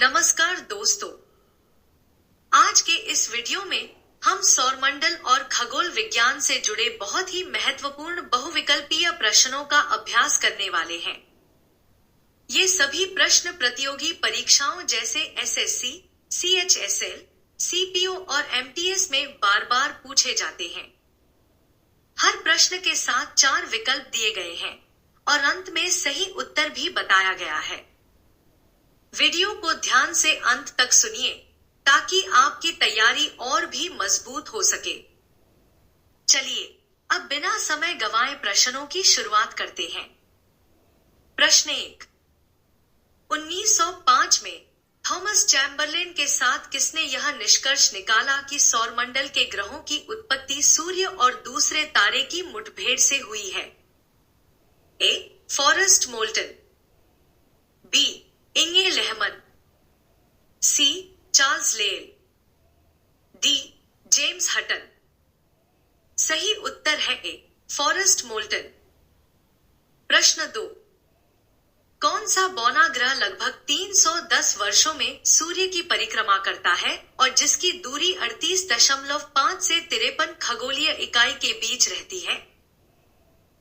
नमस्कार दोस्तों, आज के इस वीडियो में हम सौरमंडल और खगोल विज्ञान से जुड़े बहुत ही महत्वपूर्ण बहुविकल्पीय प्रश्नों का अभ्यास करने वाले हैं। ये सभी प्रश्न प्रतियोगी परीक्षाओं जैसे एसएससी, सीएचएसएल, सीपीओ और एमटीएस में बार बार पूछे जाते हैं। हर प्रश्न के साथ 4 विकल्प दिए गए हैं और अंत में सही उत्तर भी बताया गया है। वीडियो को ध्यान से अंत तक सुनिए ताकि आपकी तैयारी और भी मजबूत हो सके। चलिए अब बिना समय गंवाए प्रश्नों की शुरुआत करते हैं। प्रश्न 1। 1905 में थॉमस चैम्बरलेन के साथ किसने यह निष्कर्ष निकाला कि सौरमंडल के ग्रहों की उत्पत्ति सूर्य और दूसरे तारे की मुठभेड़ से हुई है? A. Forest Moulton, B. Inge Lehmann, C. Charles Lyell, D. James Hutton. सही उत्तर है ए. Forest molten. प्रश्न 2। कौन सा बौना ग्रह लगभग 310 वर्षों में सूर्य की परिक्रमा करता है और जिसकी दूरी 38.5 से 53 खगोलीय इकाई के बीच रहती है?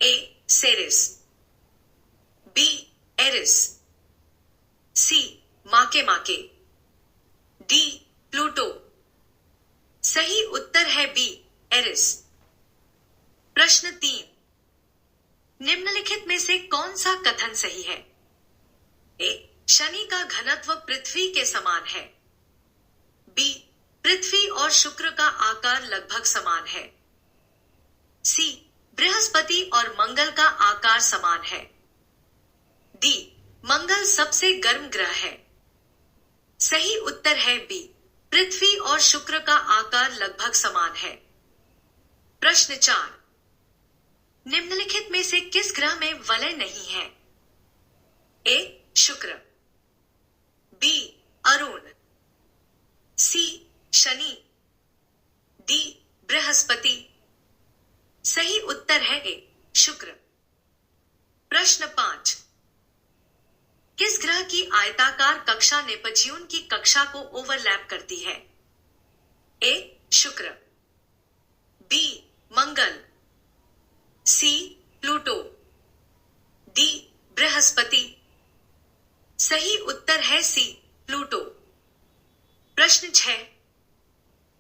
A. Ceres, B. Eris, C. Make, D. Pluto. सही उत्तर है बी. एरिस। प्रश्न 3। निम्नलिखित में से कौन सा कथन सही है? ए. शनि का घनत्व पृथ्वी के समान है, बी. पृथ्वी और शुक्र का आकार लगभग समान है, सी. बृहस्पति और मंगल का आकार समान है, डी. मंगल सबसे गर्म ग्रह है। सही उत्तर है बी. पृथ्वी और शुक्र का आकार लगभग समान है। प्रश्न 4। निम्नलिखित में से किस ग्रह में वलय नहीं है? ए. शुक्र, बी. अरुण, सी. शनि, डी. बृहस्पति। सही उत्तर है ए. शुक्र। प्रश्न 5। किस ग्रह की आयताकार कक्षा नेपच्यून की कक्षा को ओवरलैप करती है? ए. शुक्र, बी. मंगल, सी. Pluto, D. बृहस्पति। सही उत्तर है सी. प्लूटो। प्रश्न 6।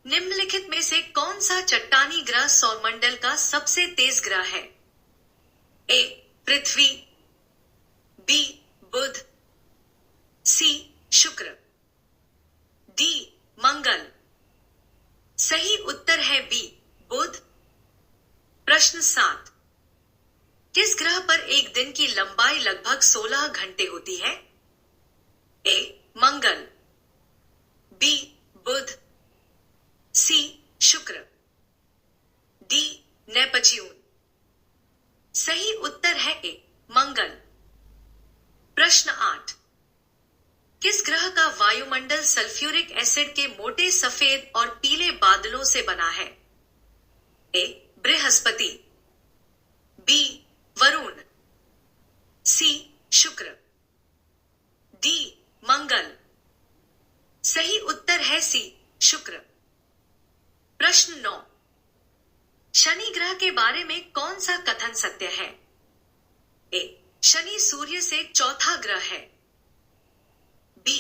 निम्नलिखित में से कौन सा चट्टानी ग्रह सौरमंडल का सबसे तेज ग्रह है? ए. पृथ्वी, बी. बुध, सी. शुक्र, डी. मंगल। सही उत्तर है बी. बुध। प्रश्न 7। किस ग्रह पर एक दिन की लंबाई लगभग 16 घंटे होती है? ए. मंगल, बी. बुध, सी. शुक्र, डी. नेपच्यून। सही उत्तर है ए. मंगल। प्रश्न 8। किस ग्रह का वायुमंडल सल्फ्यूरिक एसिड के मोटे सफेद और पीले बादलों से बना है? ए. बृहस्पति, बी. वरुण, सी. शुक्र, डी. मंगल। सही उत्तर है सी. शुक्र। प्रश्न 9। शनि ग्रह के बारे में कौन सा कथन सत्य है? ए. शनि सूर्य से चौथा ग्रह है, बी.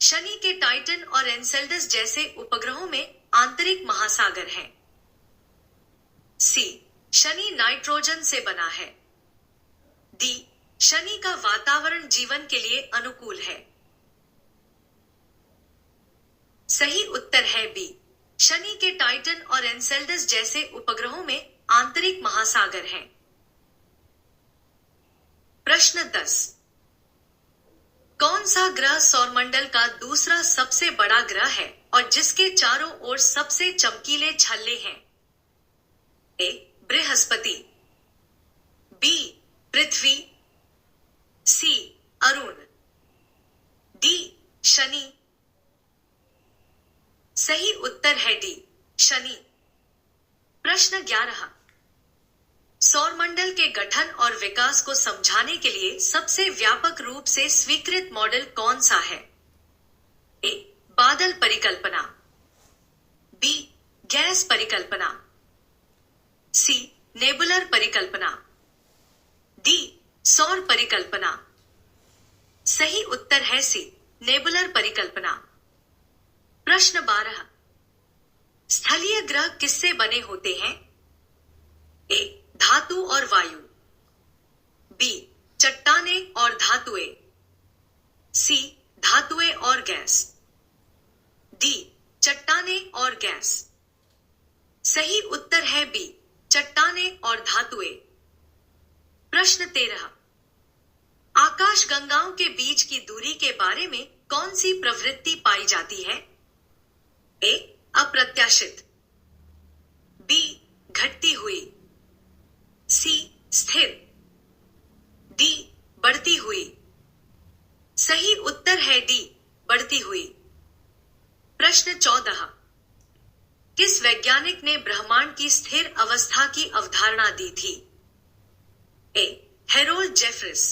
शनि के टाइटन और एनसेल्डस जैसे उपग्रहों में आंतरिक महासागर है, सी. शनि नाइट्रोजन से बना है, डी. शनि का वातावरण जीवन के लिए अनुकूल है। सही उत्तर है बी. शनि के टाइटन और एनसेल्डस जैसे उपग्रहों में आंतरिक महासागर हैं। प्रश्न 10। कौन सा ग्रह सौरमंडल का दूसरा सबसे बड़ा ग्रह है और जिसके चारों ओर सबसे चमकीले छल्ले हैं? ए. बृहस्पति, बी. पृथ्वी, सी. अरुण, डी. शनि। सही उत्तर है डी. शनि। प्रश्न 11। सौरमंडल के गठन और विकास को समझाने के लिए सबसे व्यापक रूप से स्वीकृत मॉडल कौन सा है? ए बादल परिकल्पना, बी गैस परिकल्पना, सी नेबुलर परिकल्पना, डी सौर परिकल्पना। सही उत्तर है सी नेबुलर परिकल्पना। प्रश्न 12, स्थलीय ग्रह किससे बने होते हैं? ए धातु और वायु, बी चट्टानें और धातुएं, सी धातुएं और गैस, डी चट्टानें और गैस। सही उत्तर है बी चट्टानें और धातुएं। प्रश्न 13, आकाश गंगाओं के बीच की दूरी के बारे में कौन सी प्रवृत्ति पाई जाती है? ए अप्रत्याशित, बी घटती हुई, सी स्थिर, डी बढ़ती हुई। सही उत्तर है डी बढ़ती हुई। प्रश्न 14, किस वैज्ञानिक ने ब्रह्मांड की स्थिर अवस्था की अवधारणा दी थी? A Harold Jeffreys,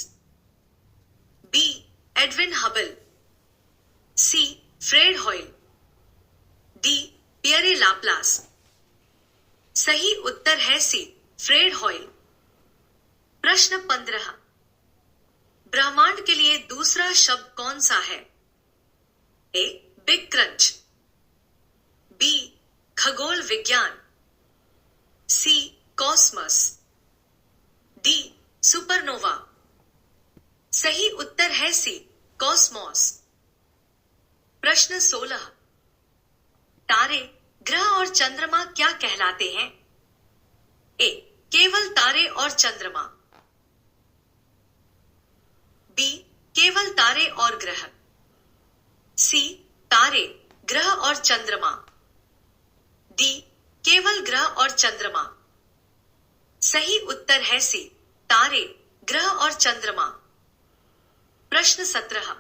B Edwin Hubble, C Fred Hoyle, D Pierre Laplace. सही उत्तर है सी फ्रेड हॉयल। प्रश्न 15, ब्रह्मांड के लिए दूसरा शब्द कौन सा है? ए बिग क्रंच, बी खगोल विज्ञान, सी कॉस्मस, डी सुपरनोवा। सही उत्तर है सी कॉस्मोस। प्रश्न 16, तारे, ग्रह और चंद्रमा क्या कहलाते हैं? ए केवल तारे और चंद्रमा, बी केवल तारे और ग्रह, सी तारे, ग्रह और चंद्रमा, डी केवल ग्रह और चंद्रमा। सही उत्तर है सी तारे, ग्रह और चंद्रमा। प्रश्न 17,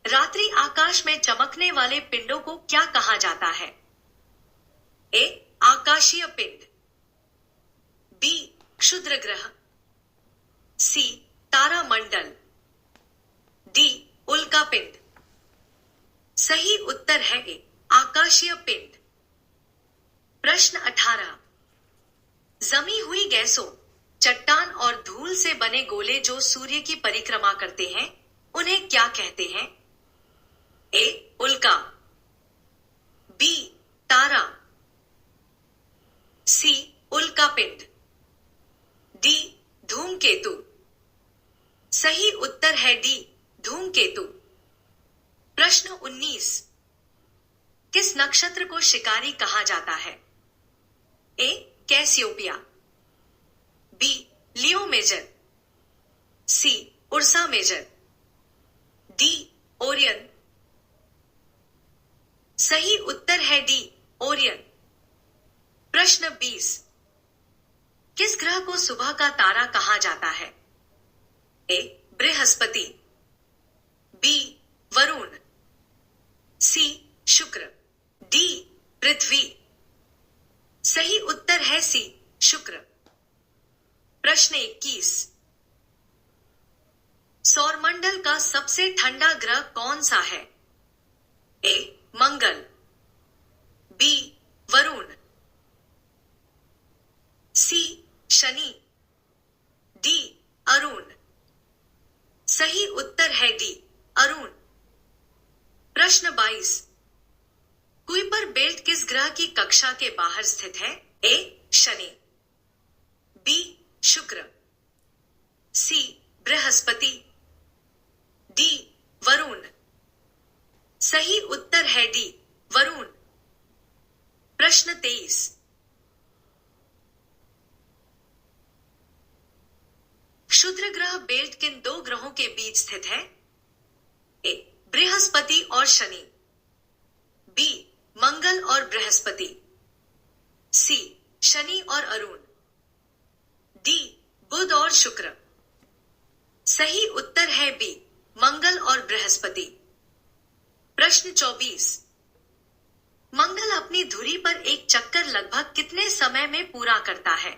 रात्रि आकाश में चमकने वाले पिंडों को क्या कहा जाता है? ए आकाशीय पिंड, बी क्षुद्र ग्रह, सी तारामंडल, डी उल्का पिंड। सही उत्तर है ए आकाशीय पिंड। प्रश्न 18, जमी हुई गैसों, चट्टान और धूल से बने गोले जो सूर्य की परिक्रमा करते हैं, उन्हें क्या कहते हैं? ए उल्का, बी तारा, सी उल्का पिंड, डी धूमकेतु। सही उत्तर है डी धूमकेतु। प्रश्न 19, किस नक्षत्र को शिकारी कहा जाता है? ए कैसियोपिया, बी लियो मेजर, सी उर्सा मेजर, डी ओरियन। सही उत्तर है डी ओरियन। प्रश्न 20, किस ग्रह को सुबह का तारा कहा जाता है? ए बृहस्पति, बी वरुण, सी शुक्र, डी पृथ्वी। सही उत्तर है सी शुक्र। प्रश्न 21, सौरमंडल का सबसे ठंडा ग्रह कौन सा है? ए मंगल, बी वरुण, सी शनि, डी अरुण। सही उत्तर है डी अरुण। प्रश्न 22, कुइपर बेल्ट किस ग्रह की कक्षा के बाहर स्थित है? ए शनि, बी शुक्र, सी बृहस्पति, डी वरुण। सही उत्तर है डी वरुण। प्रश्न 23, क्षुद्र ग्रह बेल्ट किन दो ग्रहों के बीच स्थित है? ए बृहस्पति और शनि, बी मंगल और बृहस्पति, सी शनि और अरुण, डी बुध और शुक्र। सही उत्तर है बी मंगल और बृहस्पति। प्रश्न 24, मंगल अपनी धुरी पर एक चक्कर लगभग कितने समय में पूरा करता है?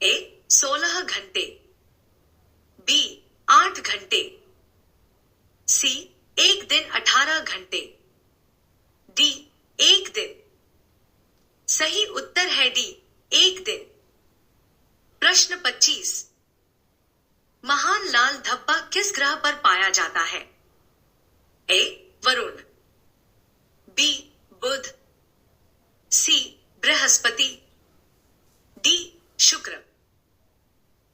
ए 16 घंटे, बी 8 घंटे, सी 1 दिन 18 लाल धब्बा किस ग्रह पर पाया जाता है? ए वरुण, बी बुध, सी बृहस्पति, डी शुक्र।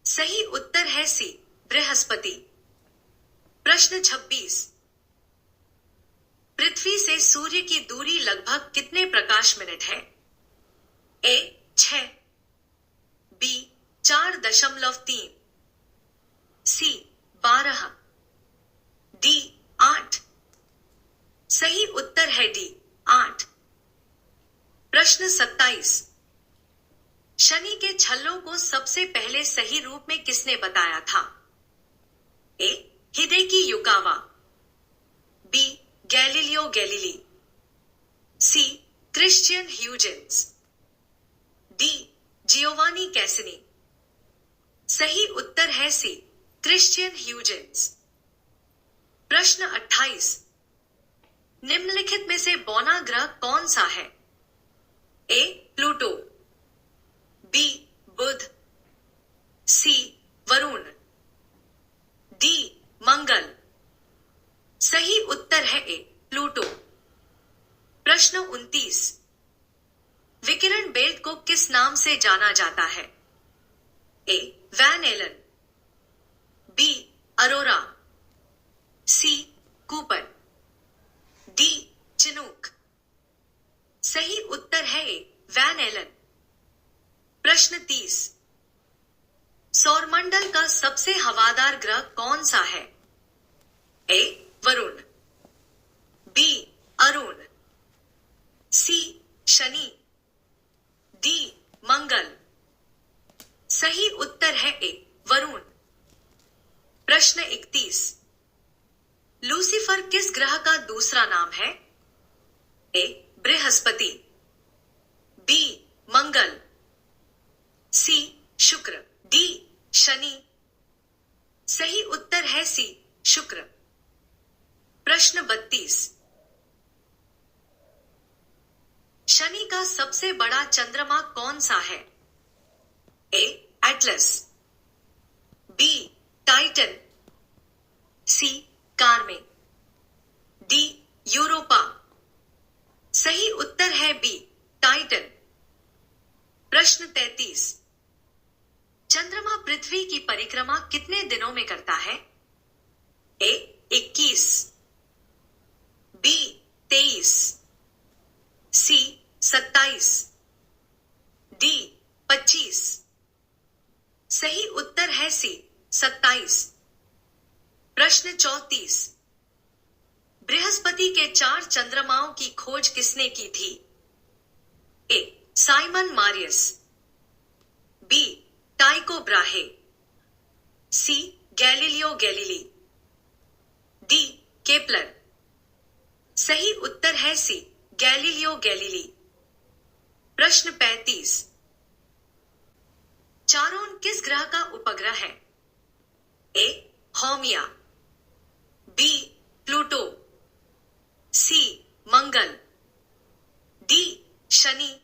सही उत्तर है सी बृहस्पति। प्रश्न 26। पृथ्वी से सूर्य की दूरी लगभग कितने प्रकाश मिनट है? ए 6, बी 4.3, सी 12, डी 8। सही उत्तर है डी 8। प्रश्न 27। शनि के छल्लों को सबसे पहले सही रूप में किसने बताया था? A Hideki Yukawa, B Galileo Galilei, C Christiaan Huygens, D Giovanni Cassini. सही उत्तर है सी क्रिश्चियन ह्यूजेंस। प्रश्न 28। निम्नलिखित में से बौना ग्रह कौन सा है? ए प्लूटो, बी बुध, सी वरुण, डी मंगल। सही उत्तर है ए प्लूटो। प्रश्न 29। विकिरण बेल्ट को किस नाम से जाना जाता है? A Van Allen, B Arora, C Cooper, D Chinook. सही उत्तर है ए वैन एलन। प्रश्न 30। सौरमंडल का सबसे हवादार ग्रह कौन सा है? ए वरुण, बी अरुण, सी शनि, डी मंगल। सही उत्तर है ए वरुण। प्रश्न 31। लूसीफर किस ग्रह का दूसरा नाम है? ए बृहस्पति, बी मंगल, सी शुक्र, डी शनि। सही उत्तर है सी शुक्र। प्रश्न 32। शनि का सबसे बड़ा चंद्रमा कौन सा है? ए एटलस, बी टाइटन, सी कार्मे, डी यूरोपा। सही उत्तर है बी टाइटन। प्रश्न 33। चंद्रमा पृथ्वी की परिक्रमा कितने दिनों में करता है? ए 21, बी 23, सी 27, डी 25। सही उत्तर है सी 27। प्रश्न 34। बृहस्पति के 4 चंद्रमाओं की खोज किसने की थी? A Simon Marius, B Tycho Brahe, C Galileo Galilei, D Kepler. सही उत्तर है सी गैलीलियो गैलीली। प्रश्न 35। चारोन किस ग्रह का उपग्रह है? ए हौमिया, बी प्लूटो, सी मंगल, डी शनि।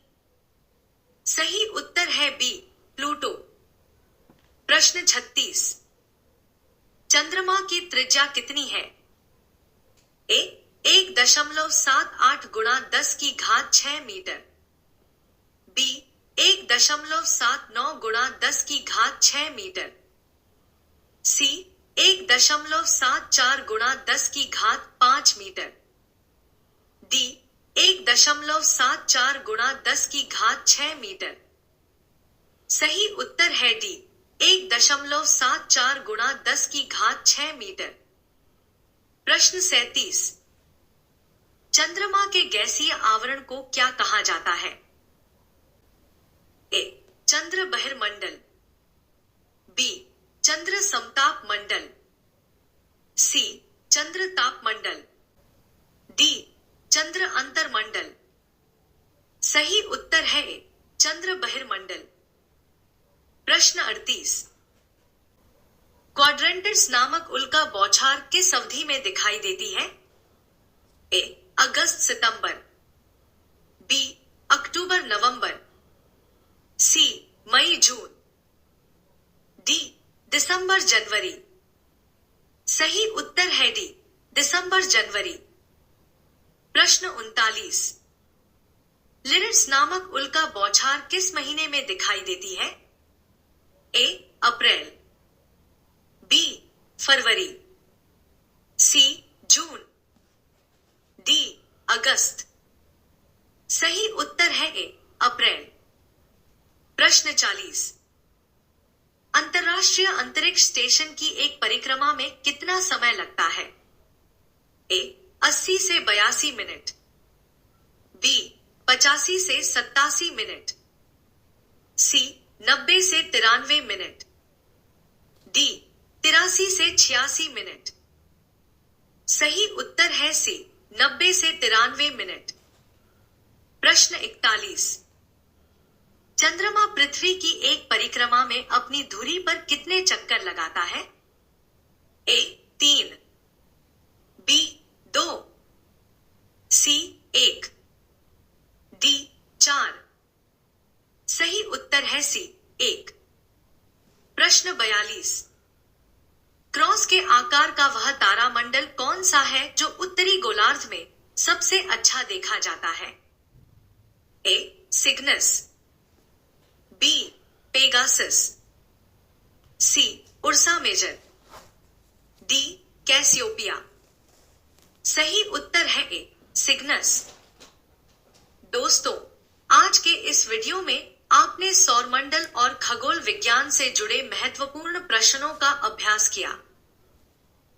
सही उत्तर है बी प्लूटो। प्रश्न 36। चंद्रमा की त्रिज्या कितनी है? ए 1.78 गुणा 10 की घात 6 मीटर, बी 1.79 गुणा 10 की घात 6 मीटर, सी 1.74 गुणा 10 की घात 5 मीटर, डी 1.74 गुणा 10 की घात 6 मीटर। सही उत्तर है डी 1.74 गुणा 10 की घात 6 मीटर। प्रश्न 37। चंद्रमा के गैसीय आवरण को क्या कहा जाता है? ए चंद्र बहिर्मंडल, बी चंद्र समताप मंडल, सी चंद्र तापमंडल, डी चंद्र अंतरमंडल। सही उत्तर है ए चंद्र बहिर्मंडल। प्रश्न 38। क्वाड्रेंटिड्स नामक उल्का बौछार किस अवधि में दिखाई देती है? ए अगस्त सितंबर, बी अक्टूबर नवंबर, सी मई जून, डी दिसंबर जनवरी, सही उत्तर है डी, दिसंबर जनवरी। प्रश्न 39। लिरिड्स नामक उल्का बौछार किस महीने में दिखाई देती है? ए अप्रैल, बी फरवरी, सी जून, डी अगस्त। सही उत्तर है ए अप्रैल। प्रश्न 40। अंतर्राष्ट्रीय अंतरिक्ष स्टेशन की एक परिक्रमा में कितना समय लगता है? ए 80 से 82 मिनट, बी 85 से 87 मिनट, सी 90 से 93 मिनट, डी 83 से 86 मिनट। सही उत्तर है सी 90 से 93 मिनट। प्रश्न 41। चंद्रमा पृथ्वी की एक परिक्रमा में अपनी धुरी पर कितने चक्कर लगाता है? ए 3, बी 2, सी 1, डी 4। सही उत्तर है सी 1। प्रश्न 42। क्रॉस के आकार का वह तारामंडल कौन सा है जो उत्तरी गोलार्ध में सबसे अच्छा देखा जाता है? ए सिग्नस, बी पेगासस, सी उर्सा मेजर, डी कैसियोपिया। सही उत्तर है ए सिग्नस। दोस्तों, आज के इस वीडियो में आपने सौरमंडल और खगोल विज्ञान से जुड़े महत्वपूर्ण प्रश्नों का अभ्यास किया।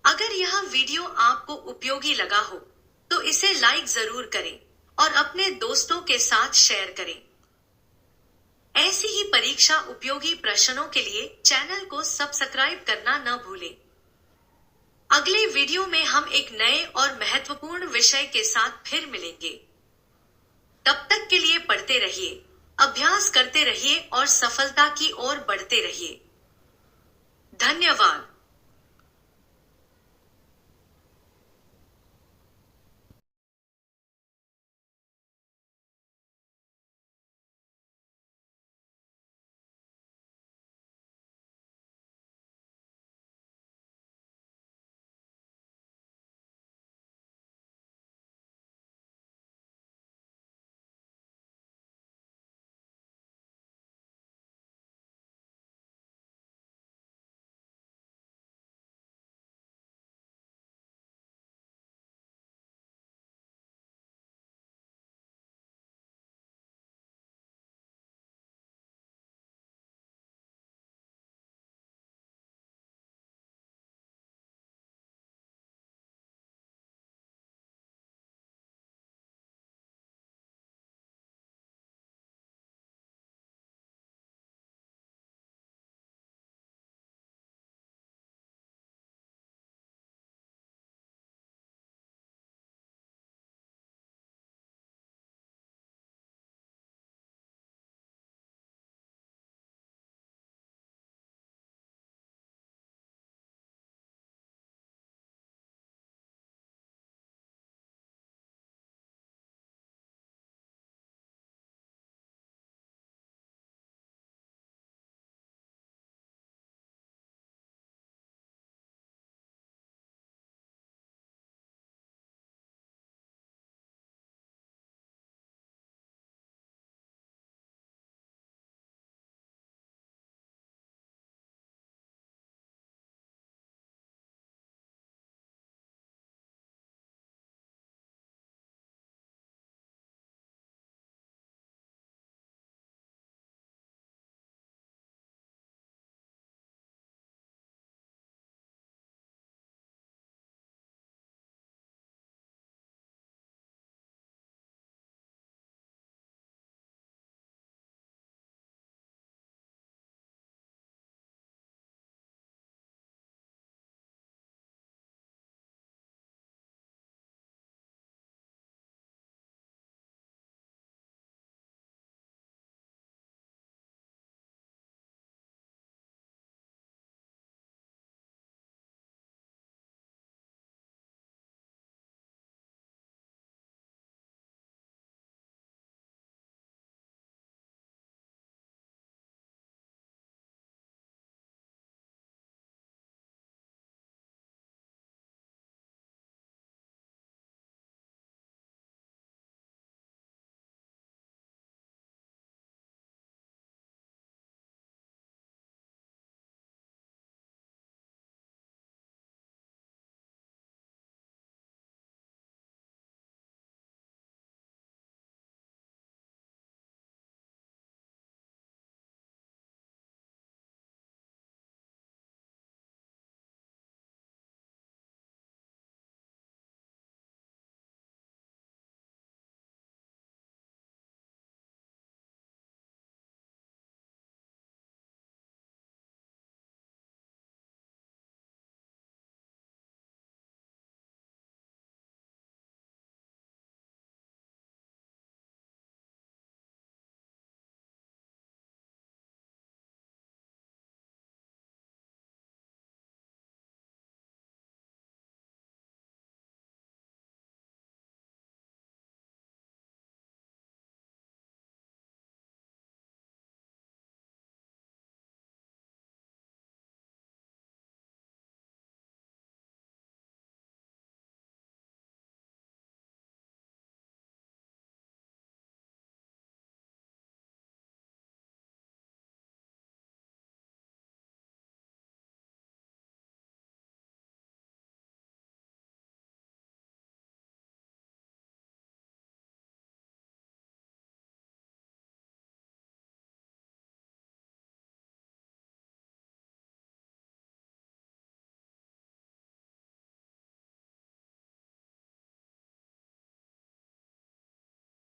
अगर यह वीडियो आपको उपयोगी लगा हो तो इसे लाइक जरूर करें और अपने दोस्तों के साथ शेयर करें। ऐसी ही परीक्षा उपयोगी प्रश्नों के लिए चैनल को सब्सक्राइब करना न भूलें। अगले वीडियो में हम एक नए और महत्वपूर्ण विषय के साथ फिर मिलेंगे। तब तक के लिए पढ़ते रहिए, अभ्यास करते रहिए और सफलता की ओर बढ़ते रहिए। धन्यवाद।